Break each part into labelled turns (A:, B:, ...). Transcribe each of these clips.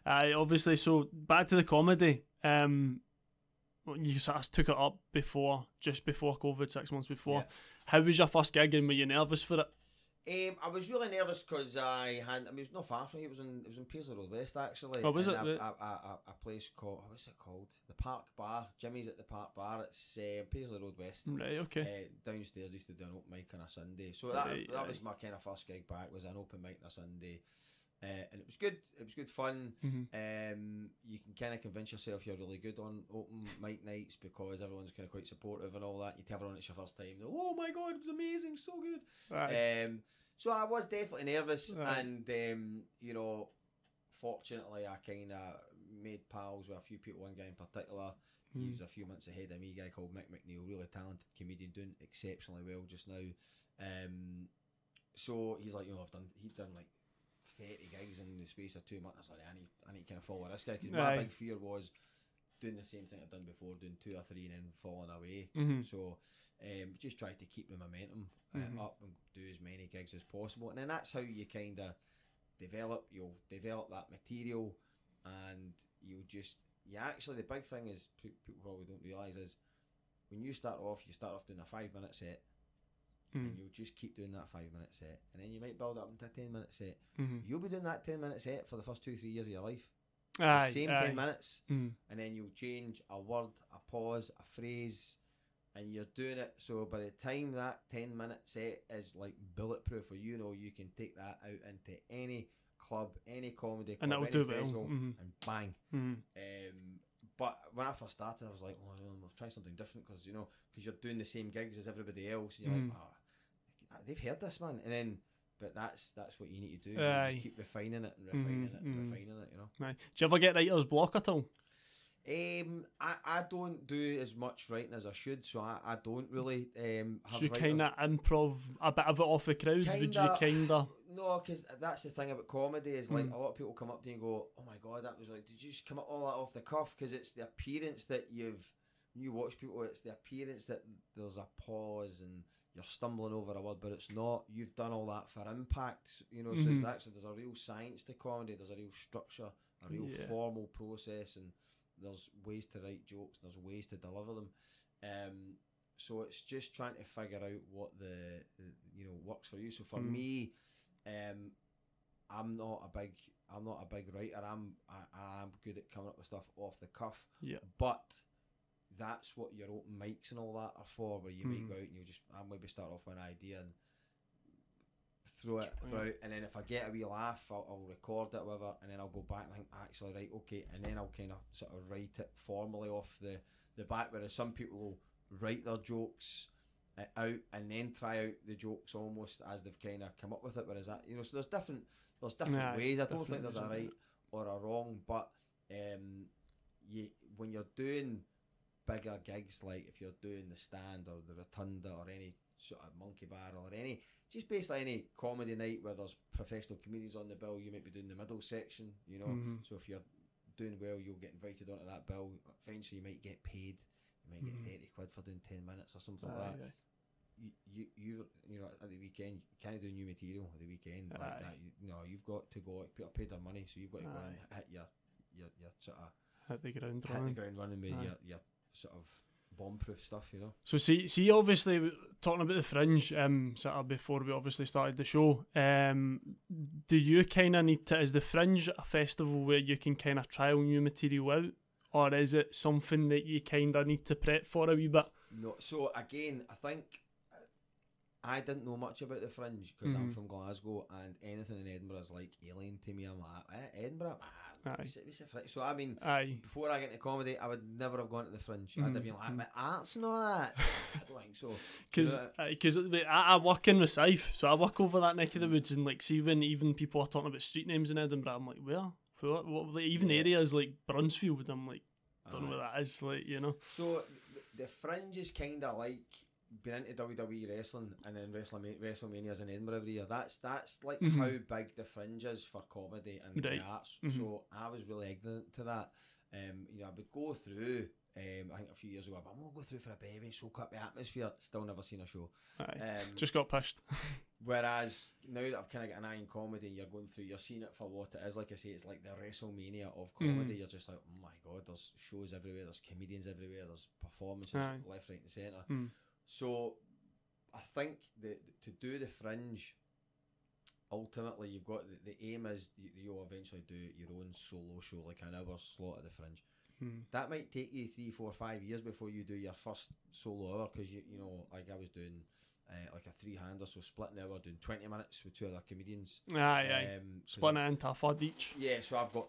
A: Obviously, so back to the comedy. You sort of took it up just before COVID, 6 months before.
B: Yeah.
A: How was your first gig, and were you nervous for it?
B: I was really nervous because it was not far from here. It was in Paisley Road West, actually.
A: Oh, was it?
B: A place called, what's it called? The Park Bar. Jimmy's at the Park Bar. It's Paisley Road West.
A: Right, okay.
B: Downstairs, used to do an open mic on a Sunday. So
A: Right,
B: that was my kind of first gig back, was an open mic on a Sunday. And it was good. It was good fun.
A: Mm-hmm.
B: You can kind of convince yourself you're really good on open mic nights because everyone's kind of quite supportive and all that. You tell everyone it's your first time. Oh my god, it was amazing, so good.
A: Right.
B: So I was definitely nervous,
A: Right.
B: and you know, fortunately I kind of made pals with a few people. One guy in particular, he was a few months ahead of me. A guy called Mick McNeil, really talented comedian, doing exceptionally well just now. So he's like, he'd done like 30 gigs in the space of 2 months. I was like, I need to kind of follow this guy, because my big fear was doing the same thing I'd done before, doing 2 or 3 and then falling away. So just tried to keep the momentum up and do as many gigs as possible, and then that's how you kind of you'll develop that material, and actually the big thing is, people probably don't realise, is when you start off doing a 5-minute set, and you'll just keep doing that 5-minute set, and then you might build up into a 10-minute set. You'll be doing that 10-minute set for the first 2-3 years of your life. The same 10 minutes, and then you'll change a word, a pause, a phrase, and you're doing it. So by the time that 10-minute set is like bulletproof, or you can take that out into any club, any comedy club,
A: and
B: any festival, and bang.
A: Mm-hmm.
B: But when I first started, I was like, I'll try something different, because you're doing the same gigs as everybody else, and you're like, they've heard this, man. And then, but that's what you need to do. You just keep refining it and refining it and refining it,
A: Right. Do you ever get writer's block at all?
B: I don't do as much writing as I should, so I don't really have.
A: Do you kind of improv a bit of it off the crowd? Would you kind of?
B: No, because that's the thing about comedy, is like a lot of people come up to you and go, "Oh my god, that was like, did you just come up all that off the cuff?" Because it's the appearance that when you watch people, it's the appearance that there's a pause and you're stumbling over a word, but it's not. You've done all that for impact, So there's a real science to comedy. There's a real structure, a real formal process, and there's ways to write jokes, there's ways to deliver them. So it's just trying to figure out what the works for you. So for me, I'm not a big writer. I'm good at coming up with stuff off the cuff.
A: Yeah.
B: But that's what your open mics and all that are for, where you might go out and I maybe start off with an idea and throw it out, and then if I get a wee laugh, I'll record it, whatever, and then I'll go back and think, actually, right, okay, and then I'll kind of sort of write it formally off the back, whereas some people will write their jokes out and then try out the jokes almost as they've kind of come up with it, whereas that, so there's different ways. I don't think there's a right or a wrong, but when you're doing bigger gigs, like if you're doing the Stand or the Rotunda or any sort of Monkey Bar or just basically any comedy night where there's professional comedians on the bill, you might be doing the middle section, So if you're doing well, you'll get invited onto that bill. Eventually you might get paid. You might get 30 quid for doing 10 minutes or something like that. You at the weekend, you can't do new material at the weekend like that. You've got to go. People paid their money, so you've got to go and hit your sort of
A: hit the ground
B: running with your sort of bomb-proof stuff,
A: So see, obviously talking about the Fringe, sort of before we obviously started the show, do you kind of need to? Is the Fringe a festival where you can kind of trial new material out, or is it something that you kind of need to prep for a wee bit?
B: No. So again, I think I didn't know much about the Fringe because I'm from Glasgow, and anything in Edinburgh is like alien to me. I'm like, Edinburgh? So I mean, before I get into comedy, I would never have gone to the Fringe. I'd have been like, arts and all that. I don't think so.
A: Because I work in Rosyth, so I work over that neck of the woods, and like, see when even people are talking about street names in Edinburgh, I'm like, where? What like, even areas like Brunsfield, I'm like, don't know what that is, like,
B: So the Fringe is kind of like been into WWE wrestling and then WrestleMania's in Edinburgh every year. That's like how big the Fringe is for comedy and the arts. So I was really ignorant to that. You know, I would go through. I think a few years ago, I'm going to go through for a baby, soak up the atmosphere. Still never seen a show.
A: Just got pissed.
B: Whereas now that I've kind of got an eye in comedy, and you're going through, you're seeing it for what it is. Like I say, it's like the WrestleMania of comedy. You're just like, oh my god, there's shows everywhere, there's comedians everywhere, there's performances left, right, and centre. So I think to do the Fringe, ultimately you've got the aim is you'll eventually do your own solo show, like an hour slot at the Fringe. That might take you 3, 4, 5 years before you do your first solo hour, because you know, like I was doing like a 3-hander, so splitting the hour, doing 20 minutes with 2 other comedians.
A: Splitting it into a third each.
B: Yeah, so I've got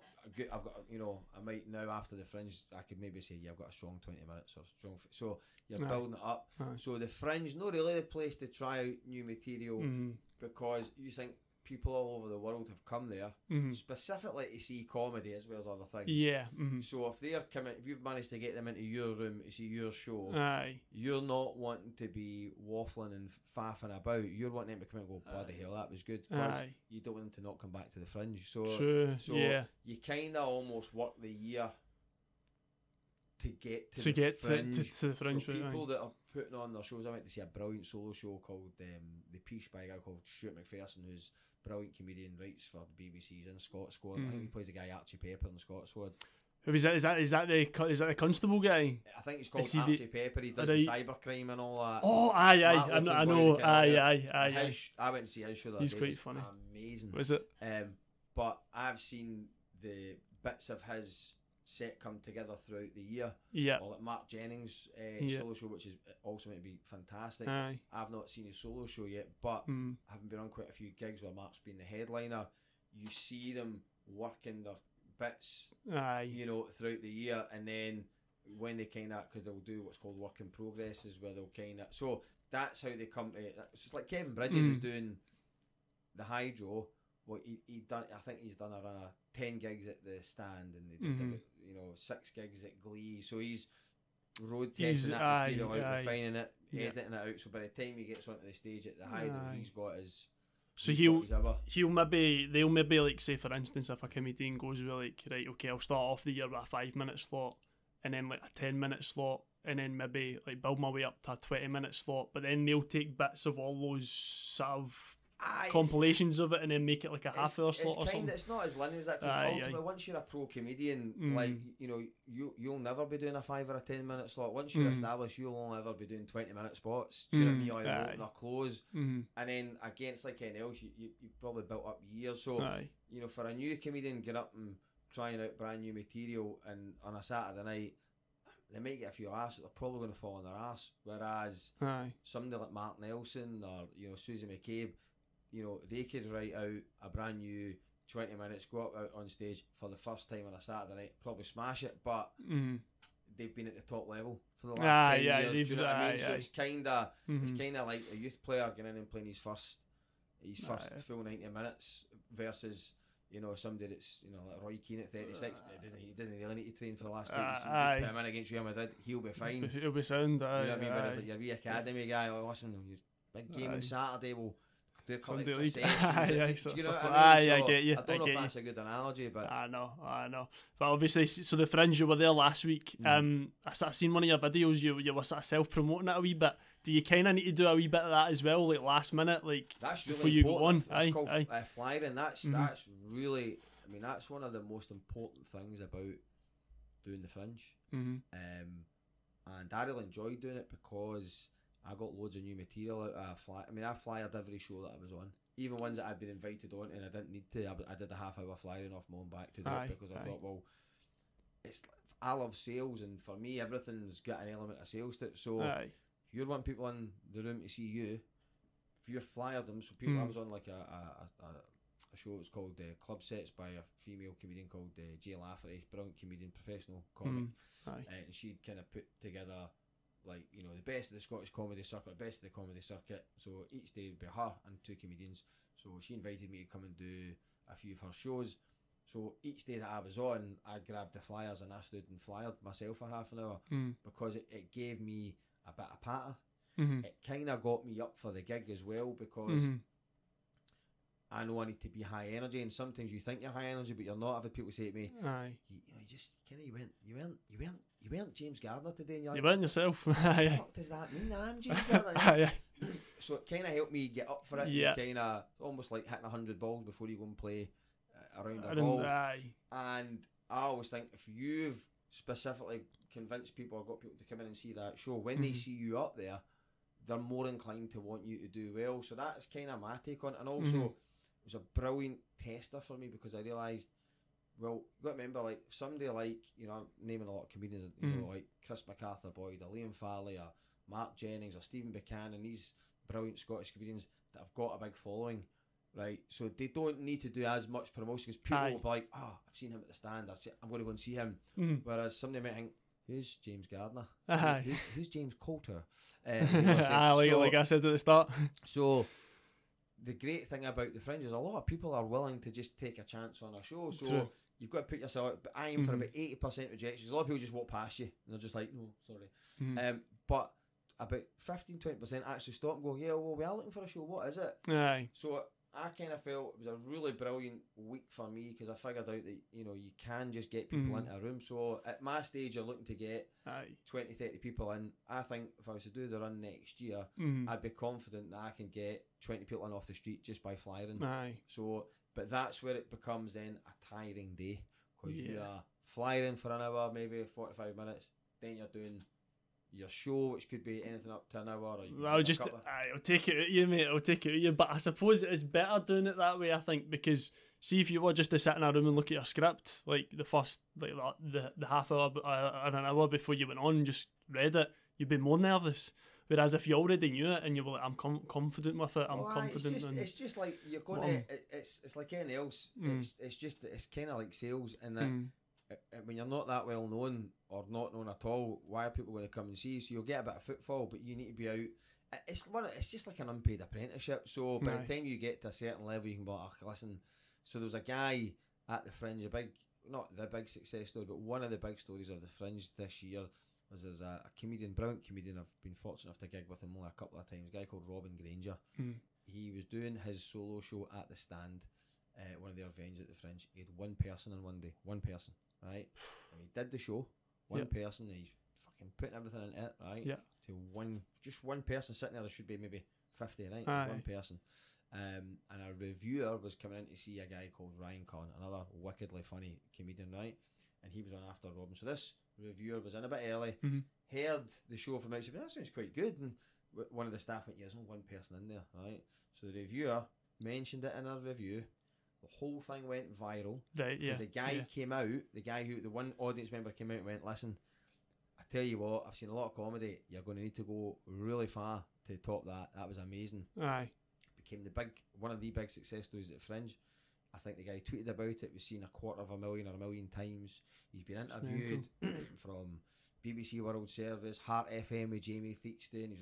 B: you know, I might now after the Fringe, I could maybe say, yeah, I've got a strong 20 minutes or strong. So you're building it up. So the Fringe, not really the place to try out new material, because you think people all over the world have come there specifically to see comedy as well as other things. So if they're coming, if you've managed to get them into your room to see your show, you're not wanting to be waffling and faffing about. You're wanting them to come in and go, bloody hell, that was good, because you don't want them to not come back to the Fringe. So you kind of almost work the year to get to the Fringe.
A: To the Fringe.
B: So people that are putting on their shows, I went to see a brilliant solo show called The Peace by a guy called Stuart McPherson, who's a brilliant comedian, writes for the BBC's in Scott Squad. I think he plays the guy Archie Pepper in the Scott Squad.
A: Who is that? Is that the constable guy?
B: I think he's called Archie Pepper. He does the cybercrime and all that.
A: Oh, aye. I know. Aye.
B: I went to see his show that day.
A: He's quite funny.
B: Amazing.
A: Was it?
B: But I've seen the bits of his set come together throughout the year. Or like Mark Jennings' solo show, which is also meant to be fantastic. I've not seen his solo show yet, but having been on quite a few gigs where Mark's been the headliner, you see them working their bits, you know, throughout the year, and then when they kind of, because they'll do what's called work in progresses, where they'll kind of, so that's how they come to it. It's just like Kevin Bridges is doing the Hydro. Well, he done. I think he's done a run of 10 gigs at the Stand, and they did about, you know, 6 gigs at Glee. So he's road testing that material out, refining it, editing it out. So by the time he gets onto the stage at the Hydro, he's got his. So they'll maybe like, say for instance, if a comedian goes with like, right, okay, I'll start off the year with a 5-minute slot, and then like a 10-minute slot, and then maybe like build my way up to a 20-minute slot, but then they'll take bits of all those sort of compilations of it and then make it like a half-hour slot or something. It's not as linear as that, because ultimately once you're a pro comedian, like, you know, you'll never be doing a 5 or a 10-minute slot. Once you're established, you'll only ever be doing 20-minute spots. Do you know what I mean? You either open or close, and then against like anything else, you probably built up years. So you know, for a new comedian get up and trying out brand new material and on a Saturday night, they might get a few laughs, but they're probably going to fall on their ass. Whereas somebody like Mark Nelson or, you know, Susie McCabe, you know, they could write out a brand new 20 minutes, go out on stage for the first time on a Saturday night, probably smash it, but they've been at the top level for the last 10 years. Do you know what I mean? So it's kind of like a youth player getting in and playing his first full 90 minutes versus, you know, somebody that's, you know, like Roy Keane at 36. He didn't really need to train for the last 2 weeks. Just put him in against Real Madrid, he'll be fine.
A: He'll be sound.
B: You know what I mean? Whereas like your wee academy guy, oh, listen, big game on Saturday, we'll do a couple of sessions. You know what I mean?
A: I get you.
B: I don't know if that's a good analogy, but
A: I know. But obviously, so the Fringe, you were there last week. I sort of seen one of your videos. You were sort of self-promoting it a wee bit. Do you kind of need to do a wee bit of that as well, like last minute, like
B: that's
A: before
B: really
A: you go on?
B: It's called flyering. That's really. I mean, that's one of the most important things about doing the Fringe. And I really enjoyed doing it because I got loads of new material out of I mean, I flyered every show that I was on, even ones that I'd been invited on and I didn't need to. I did a half-hour flyering off my own back to do it because I thought, well, I love sales, and for me, everything's got an element of sales to it. So if you want people in the room to see you, if you flyered them, so people, I was on like a show. It was called Club Sets by a female comedian called Jay Lafferty, brilliant comedian, professional comic, and she'd kind of put together, like, you know, the best of the Scottish comedy circuit, the best of the comedy circuit. So each day would be her and 2 comedians. So she invited me to come and do a few of her shows. So each day that I was on, I grabbed the flyers and I stood and flyered myself for half an hour because it gave me a bit of patter. it kind of got me up for the gig as well, because I know I need to be high energy, and sometimes you think you're high energy but you're not. I've had people say to me, you just kind of you weren't James Gardner today, and you're like,
A: you weren't yourself.
B: what does that mean? I'm James Gardner. So it kind of helped me get up for it. Yeah. Kind of almost like hitting 100 balls before you go and play around a golf. And I always think, if you've specifically convinced people or got people to come in and see that show, when they see you up there, they're more inclined to want you to do well. So that's kind of my take on it. And also, it was a brilliant tester for me, because I realised, well, you got to remember, like, somebody like, you know, I'm naming a lot of comedians, you know, like Chris MacArthur Boyd, or Liam Farley, or Mark Jennings, or Stephen Buchanan, these brilliant Scottish comedians that have got a big following, right? So they don't need to do as much promotion, because people will be like, I've seen him at the stand, I'm going to go and see him. Whereas somebody might think, who's James Gardner? Who's JamesyCottar?
A: Like I said at the start.
B: So the great thing about the Fringe is a lot of people are willing to just take a chance on a show. So you've got to put yourself out. But I aim for about 80% rejections. A lot of people just walk past you and they're just like, no, sorry. But about 15-20% actually stop and go, yeah, well, we are looking for a show. What is it? So I kind of felt it was a really brilliant week for me, because I figured out that, you know, you can just get people into a room. So at my stage, you're looking to get 20-30 people in. I think if I was to do the run next year, I'd be confident that I can get 20 people in off the street just by flying. So, but that's where it becomes then a tiring day, because you are flying for an hour, maybe 45 minutes, then you're doing your show, which could be anything up to an hour. Or
A: I'll take it at you, mate. I'll take it at you. But I suppose it's better doing it that way, I think, because see, if you were just to sit in a room and look at your script, like the first, like the half hour and an hour before you went on and just read it, you'd be more nervous. Whereas if you already knew it and you were like, I'm confident with it, I'm confident.
B: It's just like you're going to. It's like anything else. It's kind of like sales, and that. When you're not that well known or not known at all, why are people going to come and see you? So you'll get a bit of footfall, but you need to be out. It's just like an unpaid apprenticeship. So by the time you get to a certain level, you can be like, listen. So there was a guy at the Fringe, not the big success story, but one of the big stories of the Fringe this year was there's a comedian, brilliant comedian. I've been fortunate enough to gig with him only a couple of times. A guy called Robin Granger. He was doing his solo show at the Stand, one of their venues at the Fringe. He had one person in one day, right? And he did the show, one person, and he's fucking putting everything into it, right? To just one person sitting there should be maybe 50, right? One person. And a reviewer was coming in to see a guy called Ryan Conn, another wickedly funny comedian, right? And he was on after Robin. So this reviewer was in a bit early, heard the show from outside, that sounds quite good. And one of the staff went, there's only one person in there, right? So the reviewer mentioned it in a review. The whole thing went viral. Right, because the guy came out, the one audience member came out and went, listen, I tell you what, I've seen a lot of comedy. You're going to need to go really far to top that. That was amazing. Became one of the big success stories at Fringe. I think the guy tweeted about it, was seen 250,000 or 1 million times. He's been interviewed from BBC World Service, Heart FM with Jamie Theakston. He's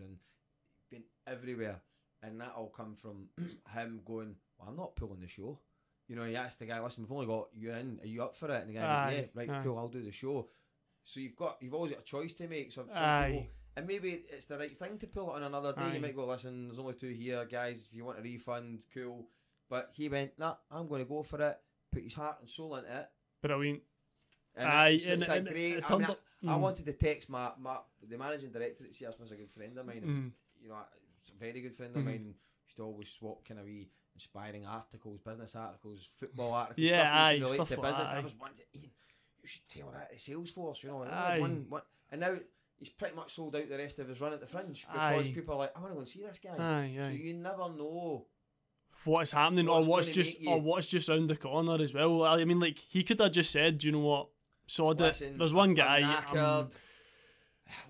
B: been everywhere. And that all come from him going, well, I'm not pulling the show. You know, he asked the guy, listen, we've only got you in, are you up for it? And the guy went, yeah, cool, I'll do the show. So you've always got a choice to make. So some people, and maybe it's the right thing to pull it on another day. You might go, listen, there's only 2 here, guys, if you want a refund, cool. But he went, nah, I'm going to go for it, put his heart and soul into it.
A: Brilliant.
B: And it's like great. I wanted to text the managing director at CS was a good friend of mine. And, you know, a very good friend of mine. Used to always swap kind of wee inspiring articles, business articles, football articles, stuff related to business. I was wanting to, Ian, you should tell that to Salesforce, you know. And now he's pretty much sold out the rest of his run at the Fringe because people are like, I want to go and see this guy. So you never know
A: what is happening or what's just round the corner as well. I mean, like, he could have just said, do you know what, sod it. There's one guy.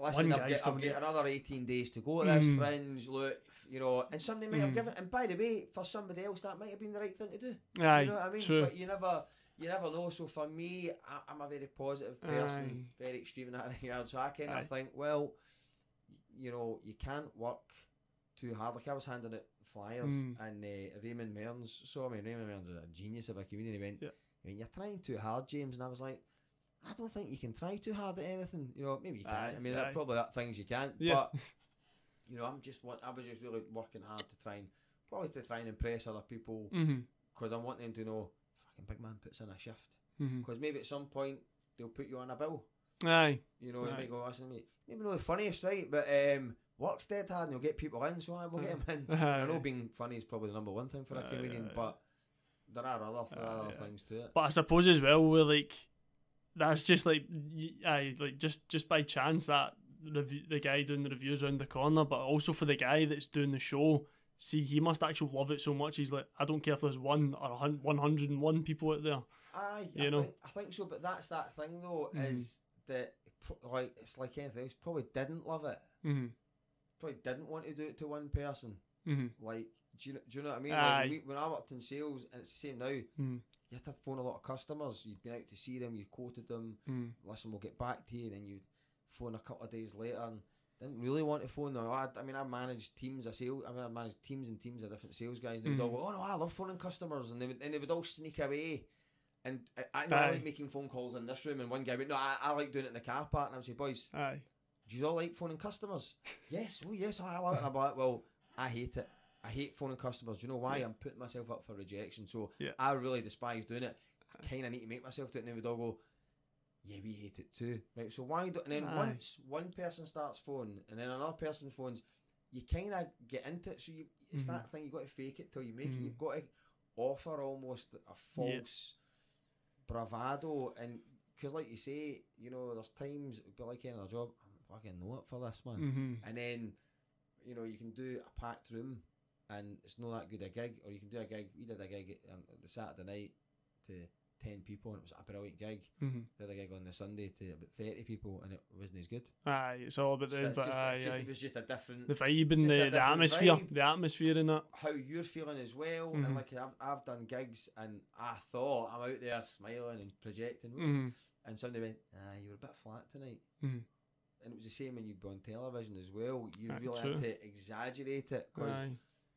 B: Listen, I've got another 18 days to go at this Fringe. Look, you know, and somebody might have given. And by the way, for somebody else, that might have been the right thing to do. You know what I mean? True. But you never know. So for me, I'm a very positive person, very extreme in that regard. So I kind of think, well, you know, you can't work too hard. Like I was handing out flyers, and Raymond Mearns saw me. Raymond Mearns is a genius of a comedian. He went, I mean, you're trying too hard, James. And I was like, I don't think you can try too hard at anything. You know, maybe you can. I mean, there are probably things you can't. But you know, I was just really working hard to try and impress other people, because I want them to know, fucking big man puts in a shift, because maybe at some point they'll put you on a bill.
A: Aye.
B: You know, you might go, listen, mate, maybe not the funniest, right, but work's dead hard and you'll get people in, so we'll get them in. I know being funny is probably the number one thing for a comedian, but there are other things to it.
A: But I suppose as well, we're like, that's just like, just by chance that the guy doing the reviews around the corner, but also for the guy that's doing the show, see, he must actually love it so much. He's like, I don't care if there's 1 or 101 people out there.
B: Aye, I think so, but that's that thing though, is that, like, it's like anything else, probably didn't love it. Probably didn't want to do it to one person. Like, do you know what I mean? Like, when I worked in sales, and it's the same now, you had to phone a lot of customers. You'd been out to see them, you quoted them, listen, we'll get back to you, and then you'd phone a couple of days later, and didn't really want to phone them. I managed teams of sales. I managed teams and teams of different sales guys, and they would all go, oh no, I love phoning customers, and they would all sneak away. And I like making phone calls in this room, and one guy went, no, I like doing it in the car park, and I would say, boys, do you all like phoning customers? Yes, I love it. And I'm like, well, I hate it. I hate phoning customers. Do you know why? I'm putting myself up for rejection, so I really despise doing it. I kind of need to make myself do it, and they would all go, yeah, we hate it too. Right, so why don't, and then once one person starts phoning, and then another person phones, you kind of get into it, so it's that thing, you've got to fake it till you make it. You've got to offer almost a false bravado, and because like you say, you know, there's times it'd be like any other job, I'm fucking know it for this, man. And then, you know, you can do a packed room and it's not that good a gig, or you can do a gig. We did a gig the Saturday night to 10 people, and it was a brilliant gig. Did a gig on the Sunday to about 30 people, and it wasn't as good.
A: It's all about the
B: it was just a different,
A: the vibe and the atmosphere vibe, the atmosphere in that,
B: how you're feeling as well. And like I've done gigs, and I thought I'm out there smiling and projecting, and somebody went, you were a bit flat tonight. And it was the same when you'd be on television as well. You really had to exaggerate it, because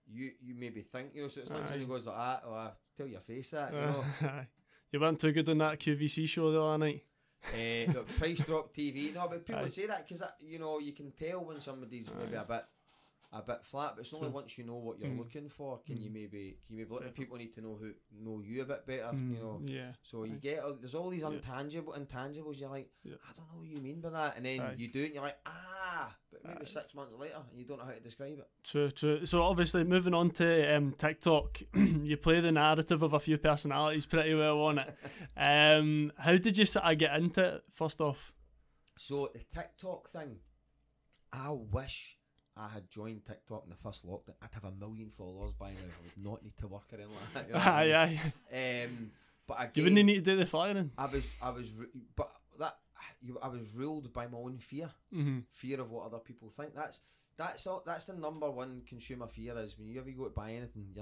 B: you maybe think, you know, so it's like somebody goes like that, I tell your face that, you know.
A: You weren't too good on that QVC show the other night.
B: Price Drop TV. No, but people say that because, you know, you can tell when somebody's maybe a bit flat, but it's only once you know what you're looking for can you maybe look, people need to know you a bit better, you know. So you get, there's all these intangibles, you're like, I don't know what you mean by that, and then you do it and you're like, but maybe 6 months later and you don't know how to describe it.
A: True. So obviously moving on to TikTok, you play the narrative of a few personalities pretty well on it. How did you sort of get into it, first off?
B: So the TikTok thing, I wish I had joined TikTok in the first lockdown. I'd have 1 million followers by now. I would not need to work or anything like that. You know but again,
A: you wouldn't need to do the flying.
B: I was ruled by my own fear. Fear of what other people think. That's the number one consumer fear, is when you ever go to buy anything,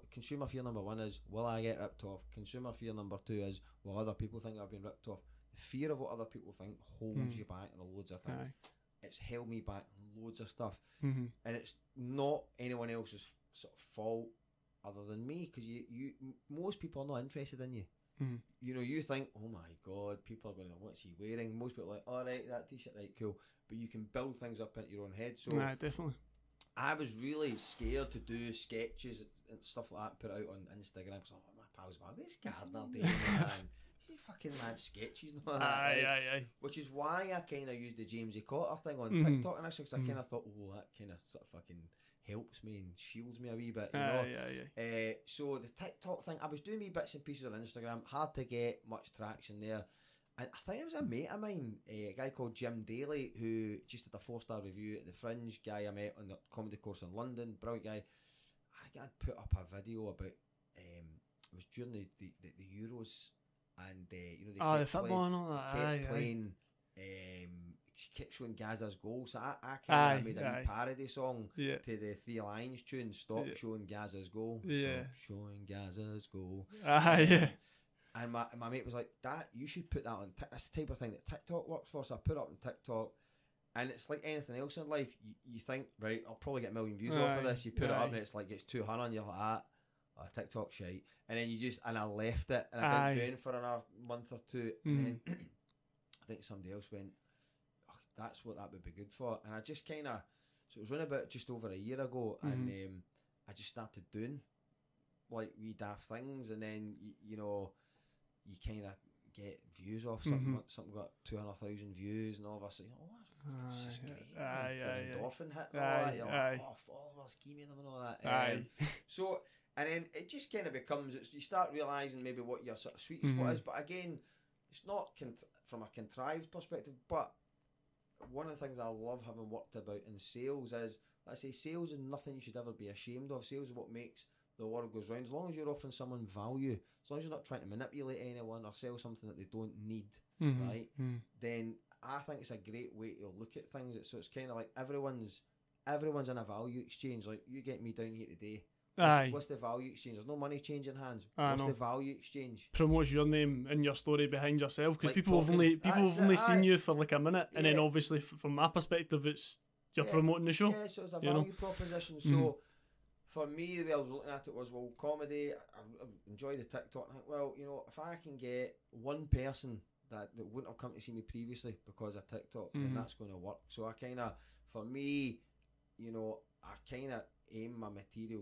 B: consumer fear number one is, will I get ripped off? Consumer fear number two is, will other people think I've been ripped off? The fear of what other people think holds you back in loads of things. It's held me back in loads of stuff, and it's not anyone else's sort of fault other than me, because you most people are not interested in you. You know, you think, oh my god, people are going, what's he wearing? Most people are like, alright, that t-shirt, right, cool. But you can build things up into your own head. So
A: definitely.
B: I was really scared to do sketches and stuff like that and put it out on Instagram. So my pals were, this Gardner doing, man? You fucking mad sketches and all that. Aye. Which is why I kind of used the JamesyCottar thing on TikTok, and actually, because I kind of thought, oh, that kind of sort of fucking helps me and shields me a wee bit, you know. So the TikTok thing, I was doing wee bits and pieces on Instagram, hard to get much traction there, and I think it was a mate of mine, a guy called Jim Daly, who just did a 4-star review at the Fringe, guy I met on the comedy course in London, brilliant guy. I got put up a video about it was during the Euros, and you know, they
A: the football and all that.
B: Playing she kept showing Gaza's goal, so I kind of made a wee parody song to the Three Lions tune, Stop Showing Gaza's Goal. Stop showing Gaza's goal. And my mate was like, that, you should put that on that's the type of thing that TikTok works for. So I put it up on TikTok, and it's like anything else in life, you think, right, I'll probably get 1 million views off of this. You put it up and it's like, it's 200, and you're like, TikTok shite, and then and I left it, and I didn't do it for another month or two, and then I think somebody else went, that's what that would be good for, and I just kind of So it was around about just over a year ago, and I just started doing like wee daft things, and then you know, you kind of get views off something. Something got 200,000 views, and all of a sudden, it's just great. Endorphin hit and all that. You're like, oh, followers, give me them and all that. So, and then it just kind of becomes, you start realising maybe what your sort of sweet spot is. But again, it's not from a contrived perspective. But one of the things I love having worked about in sales is, let's say, sales is nothing you should ever be ashamed of. Sales is what makes the world goes round. As long as you're offering someone value, as long as you're not trying to manipulate anyone or sell something that they don't need, right? Then I think it's a great way to look at things. So it's kind of like everyone's in a value exchange. Like, you get me down here today. What's the value exchange? There's no money changing hands. What's the value exchange?
A: Promotes your name and your story behind yourself, because
B: like
A: people have only seen you for like a minute, and then obviously from my perspective, it's you're promoting the show.
B: Yeah, so it's a value proposition. So for me, the way I was looking at it was, well, comedy, I've enjoyed the TikTok. I think, well, you know, if I can get one person that wouldn't have come to see me previously because of TikTok, then that's going to work. So I kind of, for me, you know, I kind of aim my material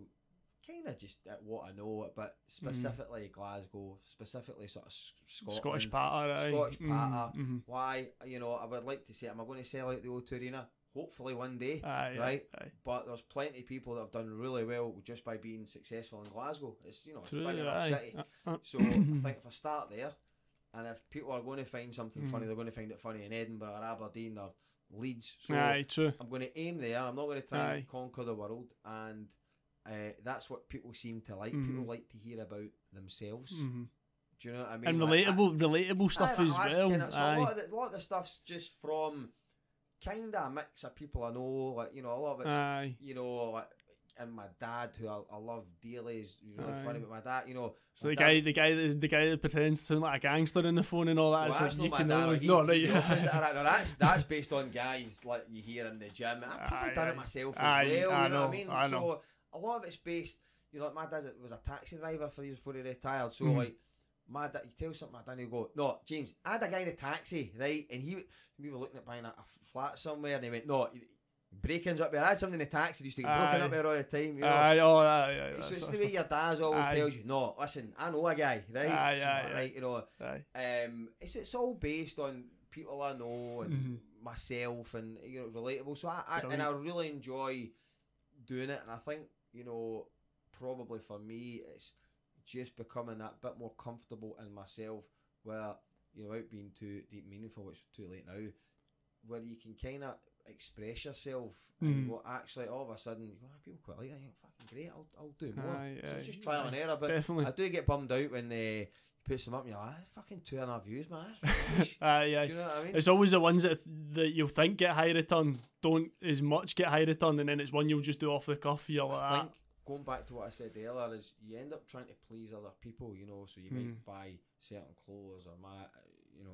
B: kind of just at what I know, but specifically Glasgow, specifically sort of Scotland,
A: Scottish patter.
B: Why, you know, I would like to say, am I going to sell out the O2 Arena? Hopefully one day, right? But there's plenty of people that have done really well just by being successful in Glasgow. It's, you know, it's a big enough city. So I think if I start there, and if people are going to find something funny, they're going to find it funny in Edinburgh or Aberdeen or Leeds. So I'm going to aim there. I'm not going to try and conquer the world, and that's what people seem to like. People like to hear about themselves. Do you know what I mean?
A: And relatable stuff as well.
B: So a lot of the stuff's just from kind of a mix of people I know. Like, you know, a lot of it's you know, like, and my dad, who I love dearly, is really funny. But my dad, you know,
A: so the guy that pretends to sound like a gangster in the phone and all that.
B: Well, that's
A: like,
B: not my dad. He's the opposite of that. No, that's based on guys like you hear in the gym. I've probably done it myself as well. You know what I mean? So a lot of it's based. You know, like my dad was a taxi driver for years before he retired. So like, my dad, you tell something, my dad, he'll go, no, James, I had a guy in a taxi, right? And we were looking at buying a flat somewhere, and he went, no, break-ins up there. I had something in a taxi that used to get broken up there all the time. You know? So it's the way your dad always tells you, no, listen, I know a guy, right? Right, you know. It's all based on people I know and myself, and, you know, relatable. So I really enjoy doing it, and I think, you know, probably for me, it's just becoming that bit more comfortable in myself, where, you know, without being too deep meaningful, which is too late now, where you can kind of express yourself, and you go, actually, all of a sudden, you go, people quite like that. You go, fucking great, I'll do more. So it's just trial and error, but definitely. I do get bummed out when you put them up and you're like, fucking 2.5 views, man. That's rubbish. Do you know what I mean?
A: It's always the ones that you'll think get high return don't as much get high return, and then it's one you'll just do off the cuff. You're like, I think,
B: going back to what I said earlier, is you end up trying to please other people, you know, so you might buy certain clothes, or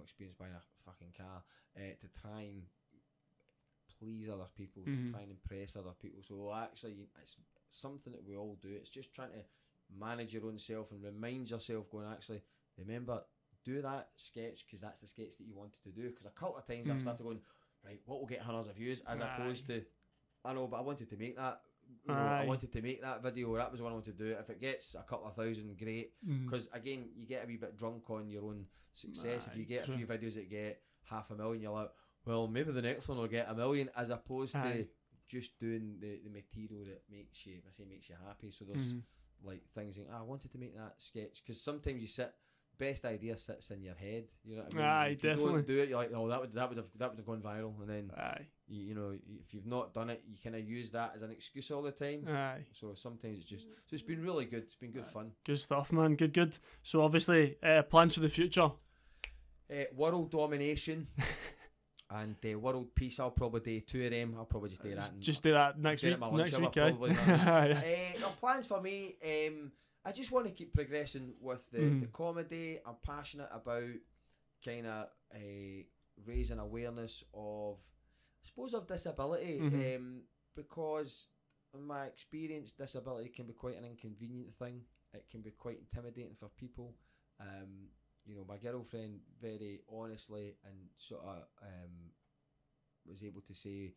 B: experience buying a fucking car to try and please other people, to try and impress other people. So actually, it's something that we all do. It's just trying to manage your own self and remind yourself, going, actually, remember, do that sketch because that's the sketch that you wanted to do. Because a couple of times I've started going, right, what will get hundreds of views, as opposed to, I know, but I wanted to make that. You know, I wanted to make that video, that was what I wanted to do. If it gets a couple of thousand, great. Because again, you get a wee bit drunk on your own success. If you get a few videos that get 500,000, you're like, well, maybe the next one will get 1 million, as opposed to just doing the material that makes you happy. So there's like things like, I wanted to make that sketch, because sometimes you best idea sits in your head, you know what I mean? If you don't do it, you're like, oh, that would have gone viral, and then you know, if you've not done it, you kind of use that as an excuse all the time. So sometimes it's just, so it's been really good. It's been good fun. Good
A: stuff, man. Good. So obviously, plans for the future.
B: World domination. And world peace, I'll probably do 2 of them. I'll probably just do that.
A: Do that next week.
B: Probably plans for me. I just want to keep progressing with the comedy. I'm passionate about kind of raising awareness of, I suppose, of disability, because in my experience, disability can be quite an inconvenient thing. It can be quite intimidating for people. You know, my girlfriend very honestly and sort of was able to say,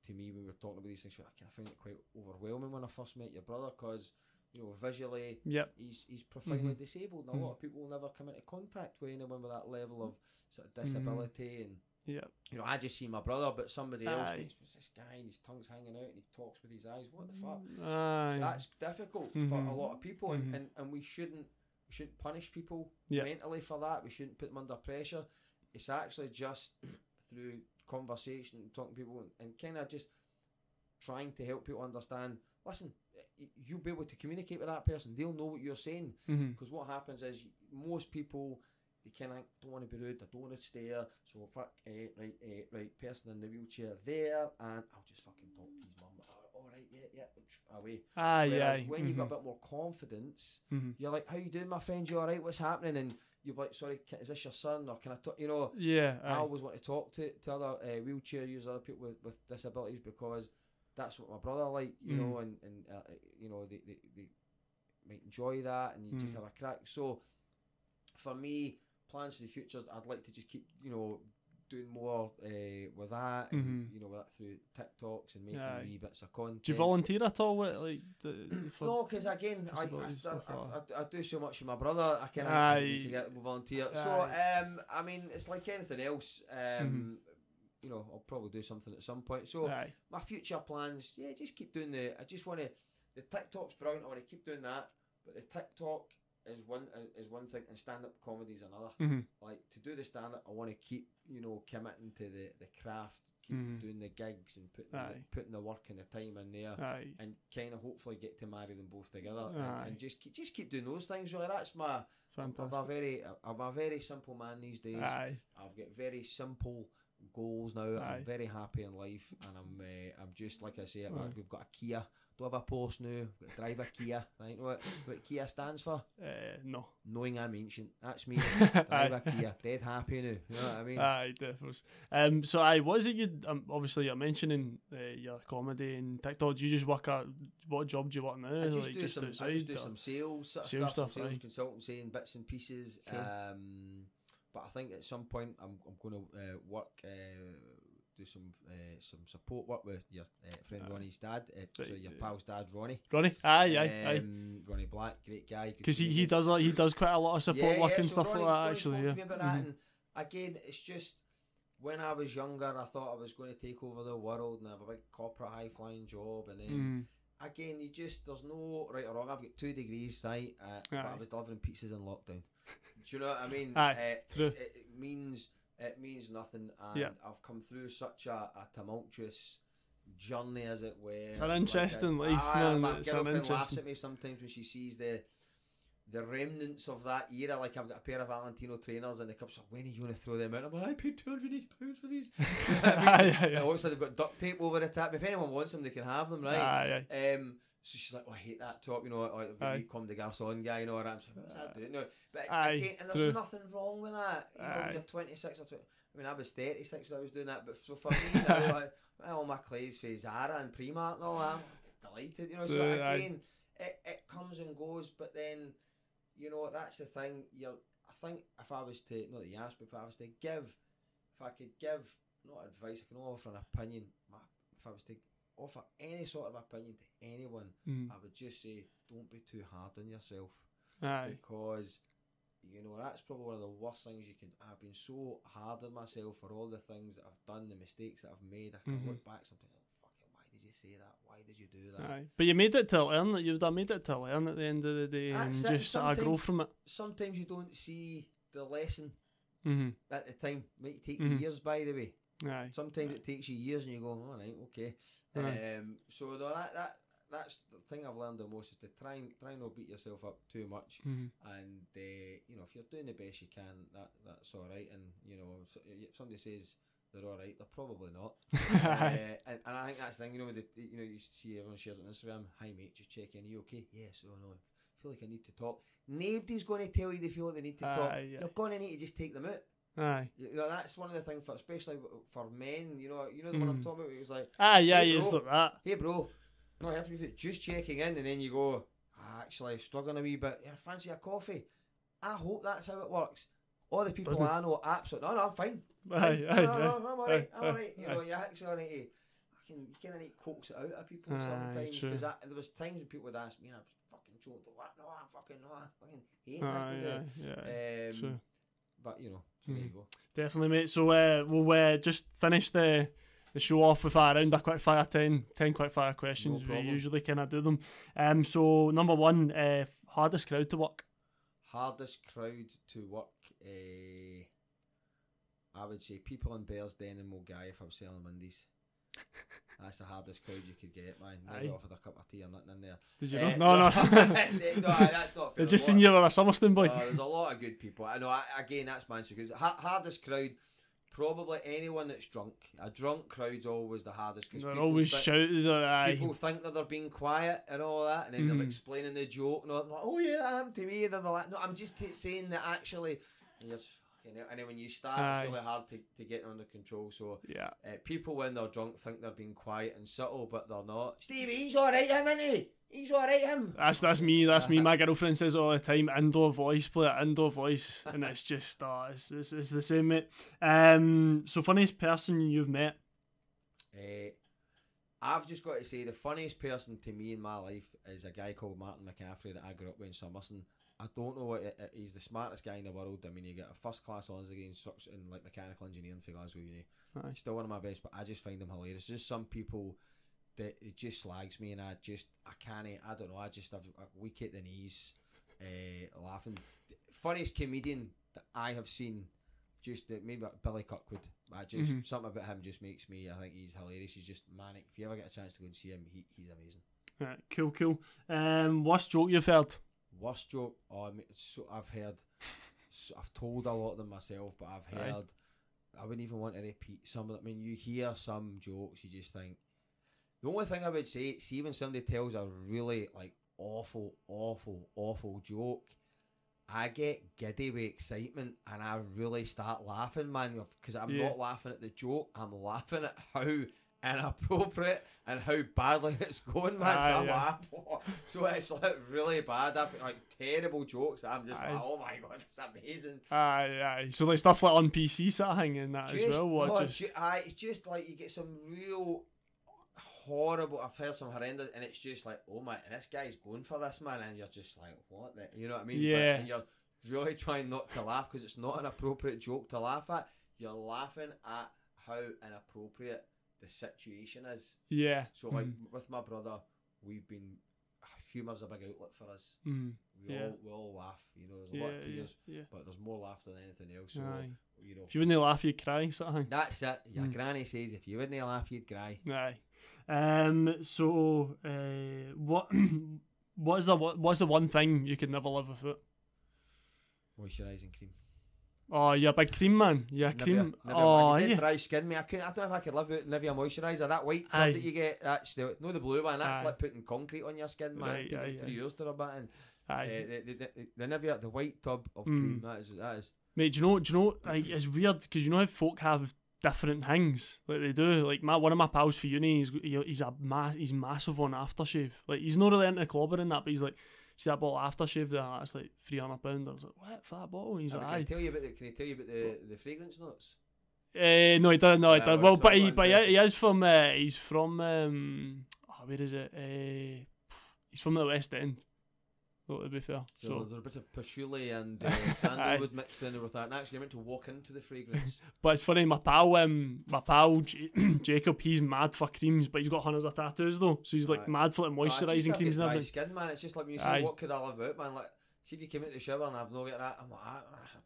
B: to me when we were talking about these things, I kind of found it quite overwhelming when I first met your brother, because you know, visually, he's profoundly disabled, and a lot of people will never come into contact with anyone with that level of sort of disability. And you know, I just see my brother, but somebody else thinks, what's this guy, and his tongue's hanging out and he talks with his eyes, what the fuck? That's difficult for a lot of people, and we shouldn't punish people mentally for that. We shouldn't put them under pressure. It's actually just through conversation and talking to people and kind of just trying to help people understand, listen, you'll be able to communicate with that person, they'll know what you're saying, because what happens is most people, they kind of don't want to be rude, they don't want to stare, so fuck, right, person in the wheelchair there, and I'll just fucking talk to his mum, alright, away. Whereas when you've got a bit more confidence, you're like, how you doing, my friend, you alright, what's happening? And you're like, sorry, is this your son, or can I talk, you know? I always want to talk to other wheelchair users, other people with disabilities, because that's what my brother like, you know, and you know, they might enjoy that, and you just have a crack. So for me, plans for the future, I'd like to just keep, you know, doing more with that, and you know, with that through TikToks and making wee bits of content.
A: Do you volunteer at all with, like,
B: no, because again, I do so much with my brother, I can't need to get volunteer. So I mean, it's like anything else. You know, I'll probably do something at some point. So my future plans, just keep doing the TikTok's brilliant, I want to keep doing that, but the TikTok is one thing, and stand-up comedy is another. Like, to do the stand-up, I want to keep, you know, committing to the craft, keep doing the gigs and putting the work and the time in there, and kind of hopefully get to marry them both together, and just keep doing those things. Really, that's my fantastic. I'm a very simple man these days. I've got very simple goals now. I'm very happy in life, and I'm just, like I say, we've got a Kia. Do I have a Porsche now? I've got to drive a Kia. Right? Know what Kia stands for?
A: No.
B: Knowing I'm ancient. That's me. Drive a Kia. Dead happy now. You know what I mean?
A: Definitely. So what is it you, obviously you're mentioning your comedy and TikTok. Do you just work at, what job do you work now?
B: I just do some sales stuff, some sales consultancy and bits and pieces. Cool. But I think at some point I'm going to work, do some support work with your friend Ronnie's dad, so your pal's dad, Ronnie. Aye. Ronnie Black, great guy.
A: Because he does quite a lot of support work and stuff like that. Actually,
B: to me about that. And again, it's just, when I was younger, I thought I was going to take over the world and have a big corporate high flying job, and then. Again, there's no right or wrong. I've got 2 degrees, right? But I was delivering pizzas in lockdown. Do you know what I mean?
A: True.
B: It means nothing, and I've come through such a tumultuous journey, as it were.
A: It's an interesting life, man.
B: My girlfriend laughs at me sometimes when she sees the remnants of that era. Like, I've got a pair of Valentino trainers, and the cups are, when are you going to throw them out? I'm like, I paid £280 for these. You know what I mean? It looks like they've got duct tape over the top. If anyone wants them, they can have them, right? So she's like, oh, I hate that top, you know, like the Comme des Garçons guy, you know, and I'm saying, what's that doing? No, but again, and there's nothing wrong with that. You know, when you're 26 or 20, I mean, I was 36 when I was doing that, but so for me now, like, all my clothes for Zara and Primark and all that, I'm delighted, you know. So again, it comes and goes, but then, you know, that's the thing. I think if I was to, not that you asked, but if I could give, not advice, I can offer an opinion. If I was to offer any sort of opinion to anyone, I would just say, don't be too hard on yourself. Because, you know, that's probably one of the worst things you can. I've been so hard on myself for all the things that I've done, the mistakes that I've made. I can look back sometimes, why did you say that? Why did you do that?
A: But you made it to learn. You've made it to learn at the end of the day, and just grow from it.
B: Sometimes you don't see the lesson at the time. It might take years, by the way. Sometimes it takes you years, and you go, all right, okay. So no, that's the thing I've learned the most, is to try not beat yourself up too much, and you know, if you're doing the best you can, that's all right. And you know, if somebody says they're all right, they're probably not. And I think that's the thing. You know, you see everyone shares on Instagram. Hi mate, just check in. Are you okay? Yes. Oh no, I feel like I need to talk. Nobody's going to tell you they feel like they need to talk. You're going to need to just take them out. You know, that's one of the things, especially for men. You know the one I'm talking about. It was like,
A: it's like that.
B: Hey bro, not here for you, just checking in, and then you go, actually struggling a wee bit. Yeah, fancy a coffee. I hope that's how it works. All the people I know, absolutely, no, I'm fine. I'm alright. You know, you actually need to, fucking, you kind of need to coax it out of people sometimes, because there was times when people would ask me, and I was fucking choked, what? No, I fucking hate this to do. But you know, so there you go.
A: Definitely, mate. So we'll just finish the show off with a round of quick fire 10 quick fire questions. We usually kind of do them. So number one, hardest crowd to work.
B: Hardest crowd to work. I would say people in Bearsden and Mulgai if I was selling Mondays. That's the hardest crowd you could get, man. Never offered a cup of tea or nothing in there.
A: Did you not? No.
B: No, that's not fair.
A: They just seen you were a Summerston boy.
B: There's a lot of good people. I know, again, that's Manchester because hardest crowd, probably anyone that's drunk. A drunk crowd's always the hardest. Cause
A: they're always shouting.
B: People think that they're being quiet and all that, and then they're explaining the joke. And they're like, oh yeah, that happened to me. And they're like, no, I'm just saying that actually. And you're just fucking out. And then when you start, it's really hard to get under control. So people when they're drunk think they're being quiet and subtle, but they're not. Stevie, he's alright, him, isn't he? He's alright, him.
A: That's me. That's me. My girlfriend says all the time, indoor voice, play it indoor voice, and it's just it's the same, mate. So funniest person you've met?
B: I've just got to say the funniest person to me in my life is a guy called Martin McCaffrey that I grew up with in Summerston. I don't know what he's the smartest guy in the world. I mean, he got a first class honours degree in like mechanical engineering for Glasgow Uni. Still one of my best, but I just find him hilarious. There's just some people that it just slags me, and I don't know. I just have a week at the knees, laughing. Funniest comedian that I have seen, just maybe Billy Kirkwood. I just something about him just makes me. I think he's hilarious. He's just manic. If you ever get a chance to go and see him, he's amazing. Right,
A: cool. Worst joke you've heard?
B: Worst joke? I've heard. I've told a lot of them myself, but I've heard. I wouldn't even want to repeat some of them. I mean, you hear some jokes, you just think. The only thing I would say, see when somebody tells a really like awful joke, I get giddy with excitement and I really start laughing, man, because I'm not laughing at the joke, I'm laughing at how inappropriate and how badly it's going, man. So it's like really bad. I've like terrible jokes. I'm just like, oh my god, it's amazing.
A: So like stuff like on PC sort of thing and that as well.
B: It's just like you get some real horrible. I've heard some horrendous, and it's just like, oh my, and this guy's going for this, man, and you're just like, what the, you know what I mean?
A: Yeah.
B: And you're really trying not to laugh because it's not an appropriate joke to laugh at. You're laughing at how inappropriate the situation is.
A: Yeah.
B: So like with my brother, we've been, humour's a big outlet for us. We all laugh. You know, there's a lot of tears, but there's more laughter than anything else. So you know,
A: if you wouldn't laugh, you'd cry, sort of thing.
B: That's it. Your granny says if you wouldn't laugh, you'd cry.
A: So what's the one thing you could never live without?
B: Moisturising cream.
A: Oh, you're a big cream man. You're a cream.
B: Dry skin, mate. I don't know if I could live without Nivea moisturiser. That white tub that you get, that's the blue one. That's like putting concrete on your skin, man. It takes 3 years to rub it in. The Nivea, the white tub of cream. That is. Mate,
A: do you know? Like, it's weird because you know how folk have different things like they do. Like one of my pals for uni, he's massive on aftershave. Like he's not really into clobbering that, but he's like, see that bottle of aftershave there? That's like £300. I was like, what for that bottle? And he's like,
B: can he tell you about the fragrance notes?
A: No, he doesn't. No, he doesn't. Well, but he is from. He's from. Where is it? He's from the West End. To be fair.
B: So there's a bit of patchouli and sandalwood mixed in with that. And actually, I meant to walk into the fragrance.
A: But it's funny. My pal Jacob, he's mad for creams, but he's got hundreds of tattoos though. So he's like mad for like moisturising creams and everything.
B: Skin, man. It's just like when you say, what could I live out, man? Like, see if you came out the shower and I've not got that. I'm like,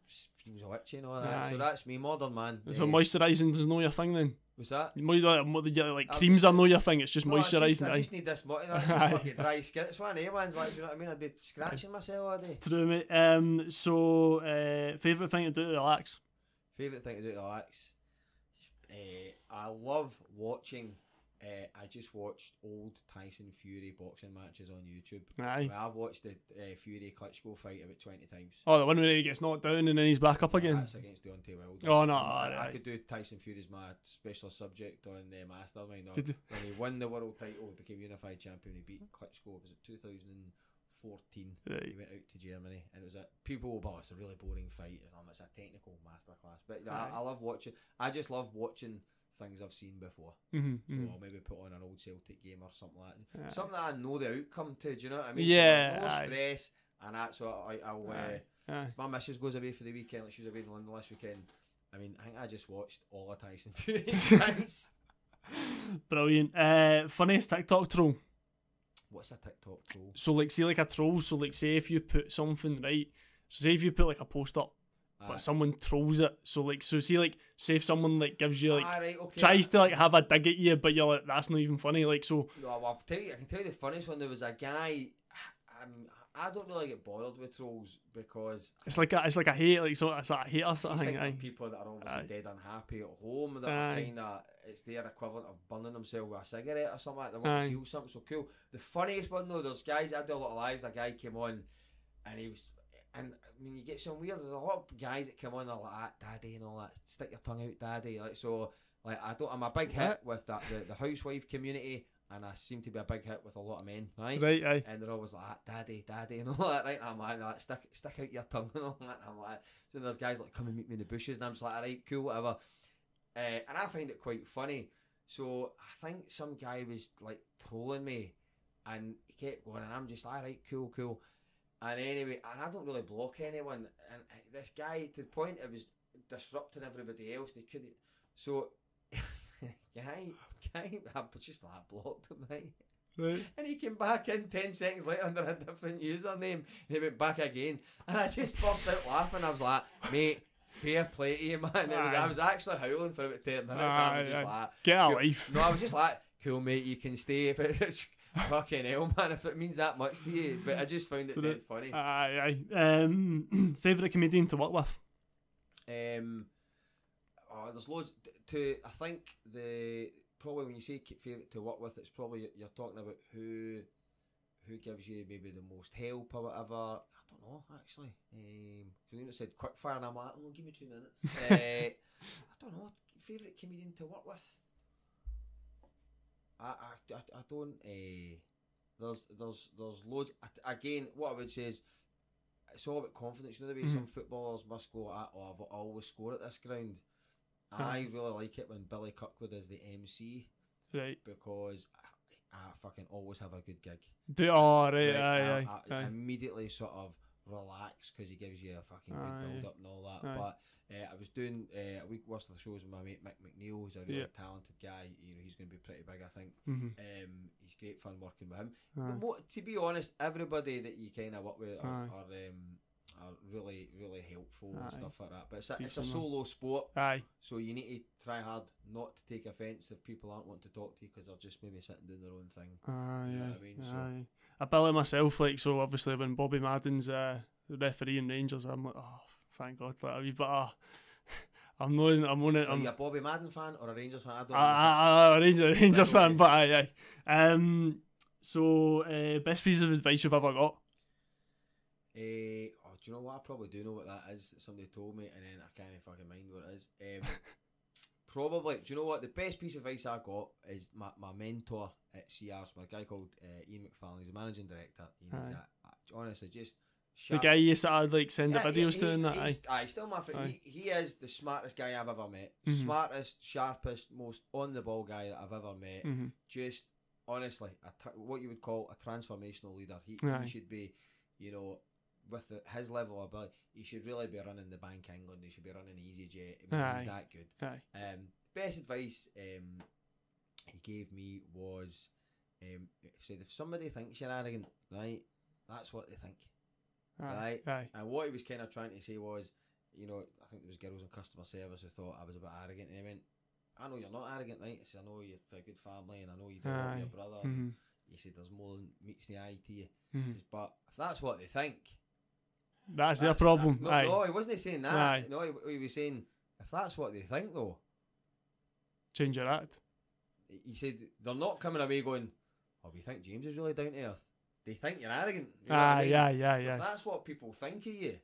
B: it feels a witchy and all that. So that's me, modern man.
A: So moisturising is not your thing then.
B: What's that?
A: Like creams are not your thing. It's just moisturising.
B: I just need this. It's just like a dry skin. It's one of the ones, like, you know what I mean? I'd be scratching myself all day.
A: True, mate. So favourite thing to do to relax?
B: Favourite thing to do to relax? I love watching. I just watched old Tyson Fury boxing matches on YouTube. I've watched the Fury Klitschko fight about 20 times.
A: Oh, the one where he gets knocked down and then he's back up again?
B: That's against Deontay Wilder.
A: Oh, no.
B: I could do Tyson Fury as my special subject on the Mastermind. When he won the world title, he became unified champion. He beat Klitschko. Was it 2014? Right. He went out to Germany and it was it's a really boring fight. It's a technical masterclass. But I love watching. I just love watching things I've seen before.
A: Mm-hmm.
B: So I'll maybe put on an old Celtic game or something like that. Something that I know the outcome to, do you know what I mean?
A: Yeah.
B: So there's no stress, and that's what I'll my missus goes away for the weekend, like she was away in London last weekend. I mean, I think I just watched all the Tyson Fury fights.
A: Brilliant. Funniest TikTok troll?
B: What's a TikTok troll?
A: So like, see like a troll, so like say if you put something right, so say if you put like a post up, but someone trolls it, so like, so see like, say if someone like gives you like,
B: right, okay.
A: tries to like have a dig at you, but you're like, that's not even funny, like, so.
B: No, well, I can tell you the funniest one. There was a guy, I don't really get bothered with trolls because
A: it's like a hate, like, so it's like a hater sort of thing.
B: Like people that are obviously dead unhappy at home, that are kind of, it's their equivalent of burning themselves with a cigarette or something like that. They want to feel something so cool. The funniest one though, there's guys, I do a lot of lives, a guy came on and he was, and I mean, you get some weird, there's a lot of guys that come on, they're like, daddy and all that, stick your tongue out, daddy, like, so, like, I'm a big hit with that, the housewife community, and I seem to be a big hit with a lot of men, right?
A: Right, aye.
B: And they're always like, daddy, and all that, right? And I'm like, stick out your tongue and all that. And I'm like, so there's guys like, come and meet me in the bushes, and I'm just like, alright, cool, whatever. And I find it quite funny. So I think some guy was like trolling me, and he kept going, and I'm just like, alright, cool. And anyway, and I don't really block anyone. And this guy, to the point, it was disrupting everybody else. They couldn't. So, guy, I just like blocked him, right?
A: Right.
B: And he came back in 10 seconds later under a different username. And he went back again. And I just burst out laughing. I was like, mate, fair play to you, man. I was actually howling for about 10 minutes. I was just like,
A: get a life.
B: No, I was just like, cool, mate, you can stay if it's fucking hell, man, if it means that much to you. But I just found it dead funny.
A: Favourite comedian to work with?
B: There's loads. I think probably when you say favourite to work with, it's probably you're talking about who gives you maybe the most help or whatever. I don't know actually. Because you said quick fire, and I'm like, oh, give me 2 minutes. I don't know. Favourite comedian to work with? I don't. There's loads. Again, what I would say is, it's all about confidence. You know the way some footballers must go, I always score at this ground. I really like it when Billy Kirkwood is the MC, right? Because I fucking always have a good gig. I immediately sort of relax because he gives you a fucking good build up and all that. But I was doing a week worth of shows with my mate Mick McNeil, who's a really talented guy. You know, he's going to be pretty big, I think. He's great fun working with him. But to be honest, everybody that you kind of work with are really, really helpful and stuff like that. But it's a solo sport, so you need to try hard not to take offence if people aren't wanting to talk to you because they're just maybe sitting doing their own thing. You know what I mean? So
A: I built it myself, like, so obviously when Bobby Madden's refereeing Rangers, I'm like, oh, thank God, like, a wee bit of, I'm on it.
B: So you a Bobby Madden fan or a Rangers fan? I don't know.
A: Rangers fan, but aye. So best piece of advice you've ever got?
B: Do you know what? I probably do know what that is. Somebody told me, and then I can't fucking mind what it is. Probably. Do you know what? The best piece of advice I got is my mentor at CR, so a guy called Ian McFarlane. He's the managing director. Honestly, just sharp. The
A: guy you started like send the videos to and that.
B: He's still my friend. He is the smartest guy I've ever met. Smartest, sharpest, most on the ball guy that I've ever met. Just honestly, what you would call a transformational leader. He should be, you know, with his level of ability, he should really be running the Bank England. He should be running EasyJet. I mean, he's that good. Best advice he gave me was, said if somebody thinks you're arrogant, right, that's what they think, right? And what he was kind of trying to say was, you know, I think there was girls in customer service who thought I was a bit arrogant, and he went, I know you're not arrogant, right? He said, I know you're a good family, and I know you do love your brother. He said, there's more than meets the eye to you. He says, but if that's what they think,
A: that's their problem.
B: No, he wasn't saying that. No, he was saying, if that's what they think, though,
A: change your act.
B: He said they're not coming away going, oh, we think James is really down to earth. They think you're arrogant. You know what I mean? So if that's what people think of you,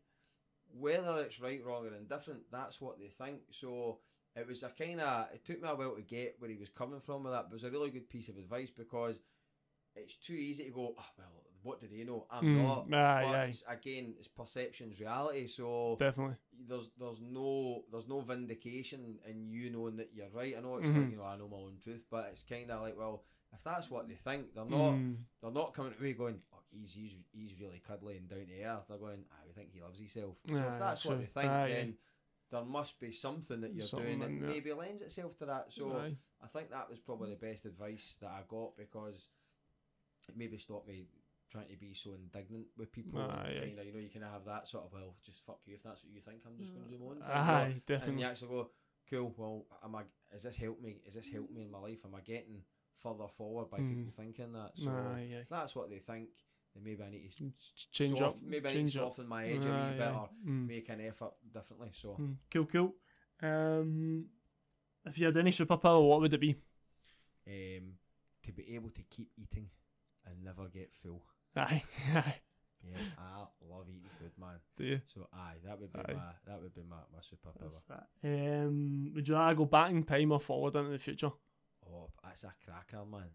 B: whether it's right, wrong, or indifferent, that's what they think. So it was a kind of, it took me a while to get where he was coming from with that, but it was a really good piece of advice because it's too easy to go, oh, well, what do they know? I'm not.
A: Aye,
B: but
A: aye.
B: It's perception's reality. So
A: Definitely.
B: there's no vindication in you knowing that you're right. I know it's like, you know, I know my own truth, but it's kind of like, well, if that's what they think, they're not coming to me going, oh, he's really cuddly and down to earth. They're going, I think he loves himself. So if that's what they think, then there must be something that you're doing that maybe lends itself to that. So I think that was probably the best advice that I got, because it maybe stopped me trying to be so indignant with people. And you know, you can have that sort of, well, just fuck you if that's what you think. I'm just going to do my own thing.
A: Definitely.
B: And you actually go, cool. Well, is this helping me? Is this helping me in my life? Am I getting further forward by people thinking that? So if that's what they think, then maybe I need to change up. Maybe I need to soften my edge a wee bit, or make an effort differently. So
A: cool. If you had any superpower, what would it be?
B: To be able to keep eating and never get full.
A: Aye.
B: Yes, I love eating food, man.
A: Do you?
B: So that would be my superpower.
A: Would you rather go back in time or forward into the future?
B: Oh, that's a cracker, man.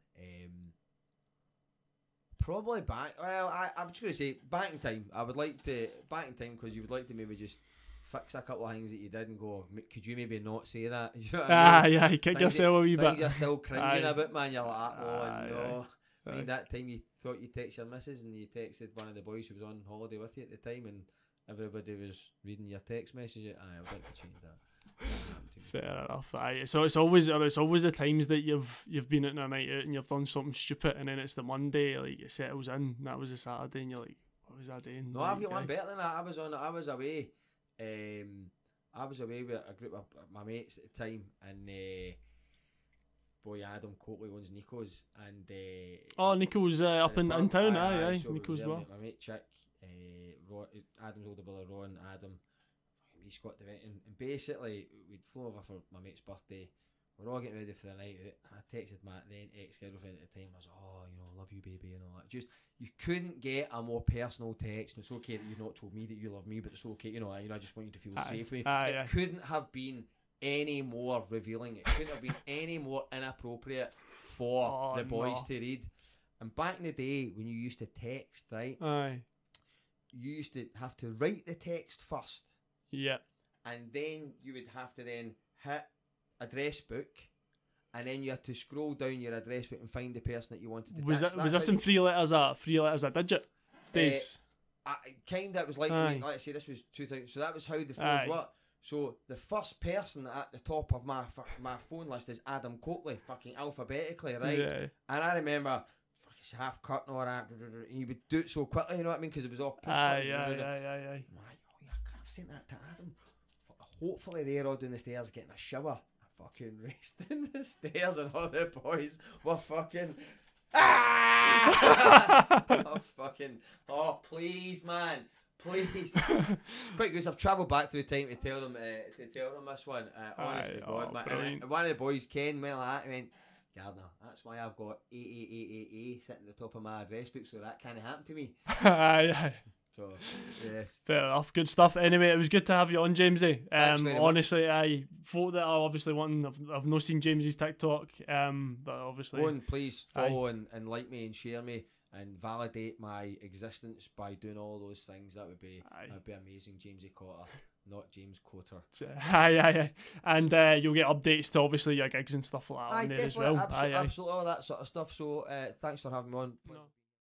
B: Probably back. Well, I'm just going to say back in time. I would like to back in time, because you would like to maybe just fix a couple of things that you did and go, could you maybe not say that? You know what I mean?
A: Yeah, you kick yourself a wee bit.
B: Things you're still cringing a bit, man. You're like, oh no. I mean, that time you thought you texted your missus and you texted one of the boys who was on holiday with you at the time, and everybody was reading your text message. I would like to change that.
A: Fair enough. So it's always the times that you've been at a night out and you've done something stupid, and then it's the Monday, like it settles in, and that was a Saturday, and you're like, what was I doing?
B: No, I've got one better than that. I was away. I was away with a group of my mates at the time, and boy Adam Coatley owns Nico's, and
A: Nico's up in town. Aye.
B: So
A: Nico's well.
B: My mate Chick, Adam's older brother Ron, Adam, he's got the event, and basically we'd flown over for my mate's birthday. We're all getting ready for the night out. I texted my then ex-girlfriend at the time. I was like, oh, you know, love you, baby, and all that. Just, you couldn't get a more personal text. And it's okay that you've not told me that you love me, but it's okay, you know, I just want you to feel safe with me. It couldn't have been any more revealing. It couldn't have been any more inappropriate for the boys to read. And back in the day, when you used to text, right? You used to have to write the text first.
A: Yeah.
B: And then you would have to then hit address book, and then you had to scroll down your address book and find the person that you wanted to
A: was this in 3 letters a digit days?
B: Kind of. It was like, I mean, like I say, this was 2000, so that was how the phones worked. So the first person at the top of my phone list is Adam Coatley, fucking alphabetically, right? And I remember fucking half cut and all that, and he would do it so quickly, you know what I mean, because it was all push buttons. I've sent that to Adam. Hopefully they're all down the stairs getting a shower. I fucking raced down the stairs, and all the boys were fucking please, man, please. Quite good. I've travelled back through time to tell them this one. Honestly, God, man. And one of the boys, Ken, went like that. He went, Gardner, that's why I've got A sitting at the top of my address book, so that can't happen to me. So, yes.
A: Fair enough. Good stuff. Anyway, it was good to have you on, Jamesy. Honestly, I thought that I obviously I've not seen Jamesy's TikTok. But obviously,
B: go and please follow and like me and share me and validate my existence by doing all those things. That'd be amazing. JamesyCottar, not JamesCottar.
A: Aye. And you'll get updates to obviously your gigs and stuff like that on there as well.
B: Absolutely, all that sort of stuff. So thanks for having me on. No.